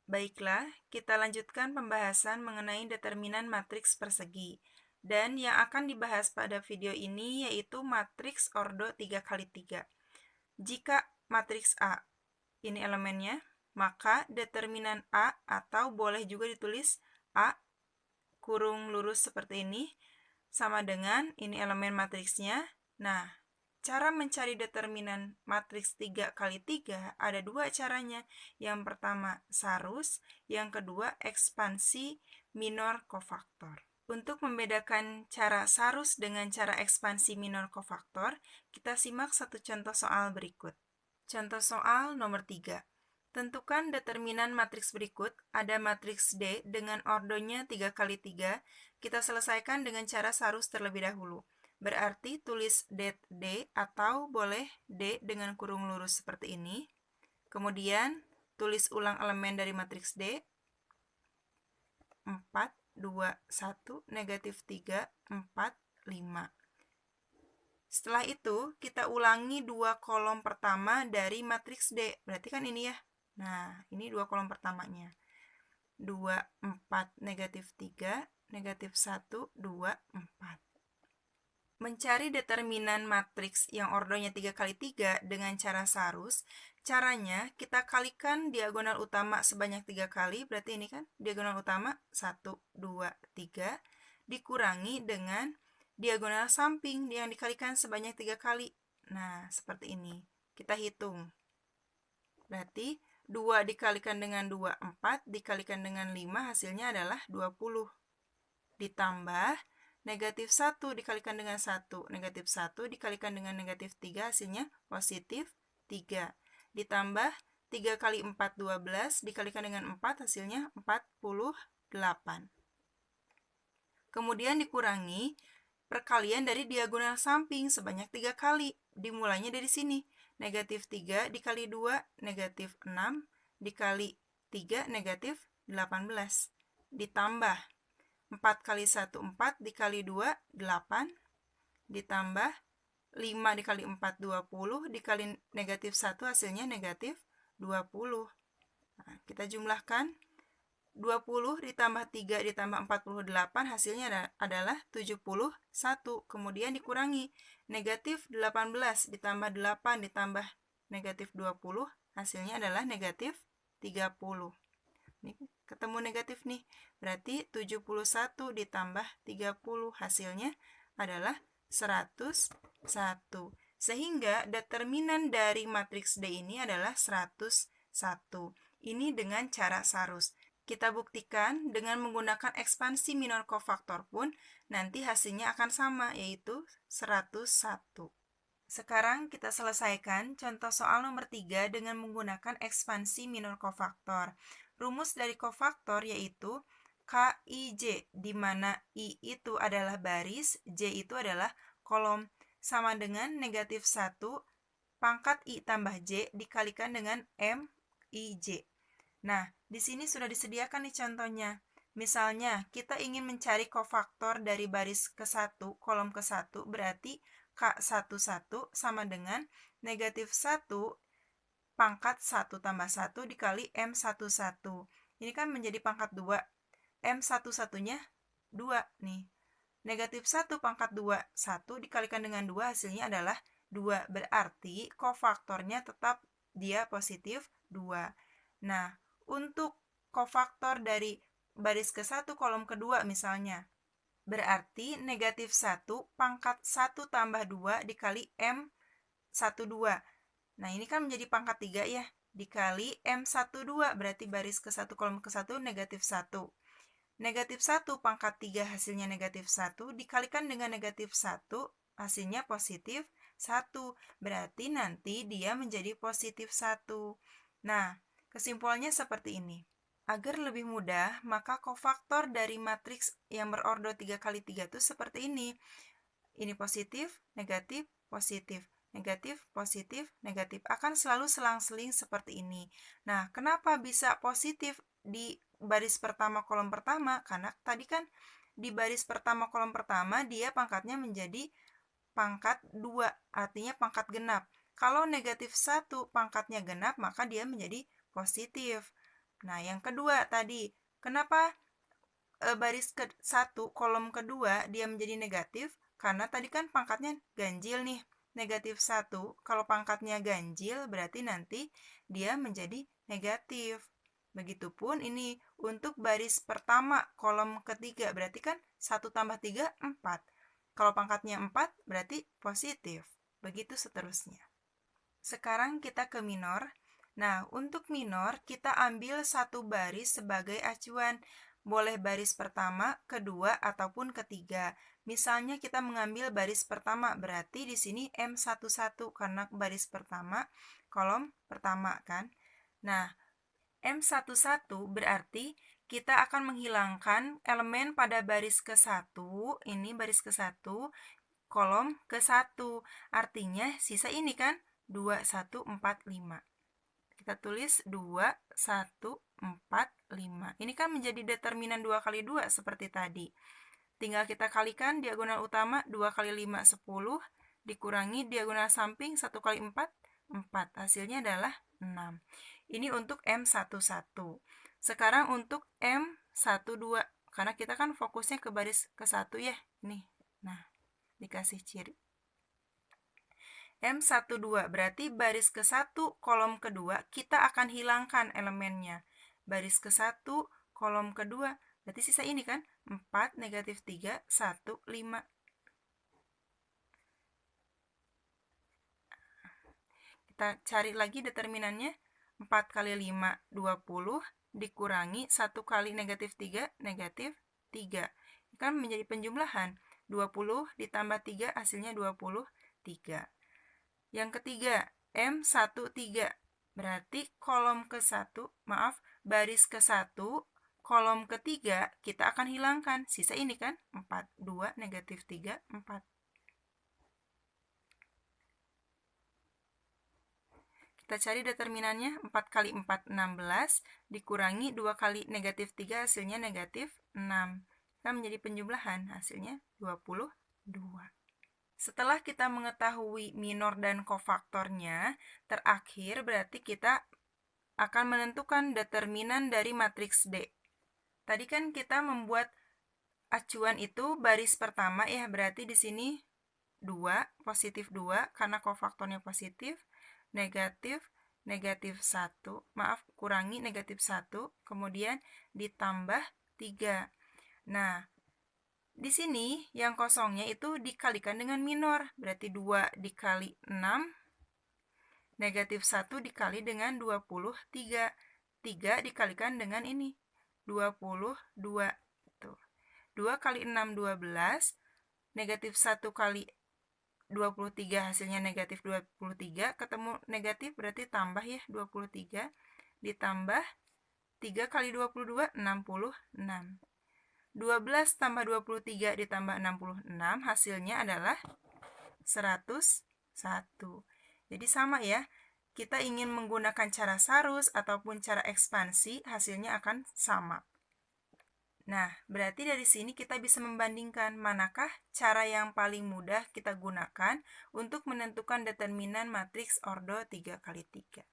Baiklah, kita lanjutkan pembahasan mengenai determinan matriks persegi. Dan yang akan dibahas pada video ini yaitu matriks ordo 3x3. Jika matriks A ini elemennya, maka determinan A atau boleh juga ditulis A kurung lurus seperti ini sama dengan ini elemen matriksnya. Nah, cara mencari determinan matriks 3x3 ada dua caranya. Yang pertama sarus, yang kedua ekspansi minor kofaktor. Untuk membedakan cara sarus dengan cara ekspansi minor kofaktor, kita simak satu contoh soal berikut. Contoh soal nomor 3. Tentukan determinan matriks berikut. Ada matriks D dengan ordonya 3x3. Kita selesaikan dengan cara sarus terlebih dahulu. Berarti tulis det D atau boleh D dengan kurung lurus seperti ini. Kemudian tulis ulang elemen dari matriks D. 4, 2, 1, negatif 3, 4, 5. Setelah itu, kita ulangi dua kolom pertama dari matriks D. Berarti kan ini ya. Nah, ini dua kolom pertamanya. 2, 4, negatif 3, negatif 1, 2, 4. Mencari determinan matriks yang ordonya 3x3 dengan cara sarus, caranya kita kalikan diagonal utama sebanyak 3 kali, berarti ini kan diagonal utama 1, 2, 3, dikurangi dengan diagonal samping yang dikalikan sebanyak 3 kali. Nah, seperti ini. Kita hitung. Berarti 2 dikalikan dengan 2, 4, dikalikan dengan 5, hasilnya adalah 20. Ditambah negatif 1 dikalikan dengan 1. Negatif 1 dikalikan dengan negatif 3, hasilnya positif 3. Ditambah 3 kali 4, 12, dikalikan dengan 4, hasilnya 48. Kemudian dikurangi perkalian dari diagonal samping sebanyak 3 kali. Dimulainya dari sini. Negatif 3 dikali 2, negatif 6, dikali 3, negatif 18. Ditambah 4 kali 1, 4, dikali 2, 8, ditambah 5 dikali 4, 20, dikali negatif 1, hasilnya negatif 20. Nah, kita jumlahkan 20 ditambah 3 ditambah 48, hasilnya adalah 71. Kemudian dikurangi negatif 18 ditambah 8 ditambah negatif 20, hasilnya adalah negatif 30. Ini ketemu negatif nih. Berarti 71 ditambah 30, hasilnya adalah 101. Sehingga determinan dari matriks D ini adalah 101. Ini dengan cara sarus. Kita buktikan dengan menggunakan ekspansi minor kofaktor pun nanti hasilnya akan sama, yaitu 101. Sekarang kita selesaikan contoh soal nomor 3 dengan menggunakan ekspansi minor kofaktor. Rumus dari kofaktor yaitu KIJ, di mana I itu adalah baris, J itu adalah kolom, sama dengan negatif 1 pangkat I tambah J dikalikan dengan MIJ. Nah, di sini sudah disediakan nih contohnya. Misalnya, kita ingin mencari kofaktor dari baris ke-1, kolom ke-1, berarti K11 sama dengan negatif 1 pangkat 1 tambah 1 dikali M11. Ini kan menjadi pangkat 2. M11-nya 2 nih. Negatif 1 pangkat 2, 1 dikalikan dengan 2, hasilnya adalah 2. Berarti kofaktornya tetap dia positif 2. Nah, untuk kofaktor dari baris ke-1 kolom kedua misalnya, berarti negatif 1 pangkat 1 tambah 2 dikali M12. Nah, ini kan menjadi pangkat 3 ya. Dikali M12, berarti baris ke-1 kolom ke-1 negatif 1. Negatif 1 pangkat 3 hasilnya negatif 1. Dikalikan dengan negatif 1, hasilnya positif 1. Berarti nanti dia menjadi positif 1. Nah, kesimpulannya seperti ini. Agar lebih mudah, maka kofaktor dari matriks yang berordo 3x3 itu seperti ini. Ini positif, negatif, positif, negatif, positif, negatif. Akan selalu selang-seling seperti ini. Nah, kenapa bisa positif di baris pertama kolom pertama? Karena tadi kan di baris pertama kolom pertama dia pangkatnya menjadi pangkat 2, artinya pangkat genap. Kalau negatif 1 pangkatnya genap, maka dia menjadi positif. Nah, yang kedua tadi, kenapa baris ke-1 kolom kedua dia menjadi negatif? Karena tadi kan pangkatnya ganjil nih. Negatif 1, kalau pangkatnya ganjil berarti nanti dia menjadi negatif. Begitupun ini untuk baris pertama kolom ketiga, berarti kan 1 tambah 3, 4. Kalau pangkatnya 4 berarti positif. Begitu seterusnya. Sekarang kita ke minor. Nah, untuk minor kita ambil satu baris sebagai acuan. Boleh baris pertama, kedua, ataupun ketiga. Misalnya kita mengambil baris pertama, berarti di sini M11 karena baris pertama, kolom pertama kan. Nah, M11 berarti kita akan menghilangkan elemen pada baris ke-1, ini baris ke-1, kolom ke-1. Artinya sisa ini kan 2, 1, 4, 5. Kita tulis 2, 1, 4, 5. Ini kan menjadi determinan 2 kali 2 seperti tadi. Tinggal kita kalikan diagonal utama 2 kali 5, 10. Dikurangi diagonal samping 1 kali 4, 4. Hasilnya adalah 6. Ini untuk M11. Sekarang untuk M12. Karena kita kan fokusnya ke baris ke-1 ya. Nih. Nah, dikasih ciri. M12 berarti baris ke-1 kolom kedua kita akan hilangkan elemennya. Baris ke-1 kolom kedua berarti sisa ini kan 4, negatif 3, 1, 5. Kita cari lagi determinannya. 4 kali 5, 20 dikurangi 1 kali negatif 3, negatif 3. Ini kan menjadi penjumlahan. 20 ditambah 3 hasilnya 23. Yang ketiga, M13. Berarti kolom ke-1, baris ke-1, kolom ketiga kita akan hilangkan. Sisa ini kan 4, 2, negatif 3, 4. Kita cari determinannya. 4 kali 4, 16. Dikurangi 2 kali negatif 3, hasilnya negatif 6. Kita menjadi penjumlahan, hasilnya 22. Setelah kita mengetahui minor dan kofaktornya, terakhir berarti kita akan menentukan determinan dari matriks D. Tadi kan kita membuat acuan itu baris pertama ya, berarti di sini 2, positif 2 karena kofaktornya positif, negatif, negatif 1, kurangi negatif 1, kemudian ditambah 3. Nah, di sini yang kosongnya itu dikalikan dengan minor, berarti 2 dikali 6, negatif 1 dikali dengan 23. 3 dikalikan dengan ini, 22. Tuh. 2 kali 6, 12. Negatif 1 kali 23 hasilnya negatif 23. Ketemu negatif berarti tambah ya, 23. Ditambah 3 kali 22, 66. 12 tambah 23 ditambah 66 hasilnya adalah 101. Jadi sama ya, kita ingin menggunakan cara sarus ataupun cara ekspansi, hasilnya akan sama. Nah, berarti dari sini kita bisa membandingkan manakah cara yang paling mudah kita gunakan untuk menentukan determinan matriks ordo 3 kali 3.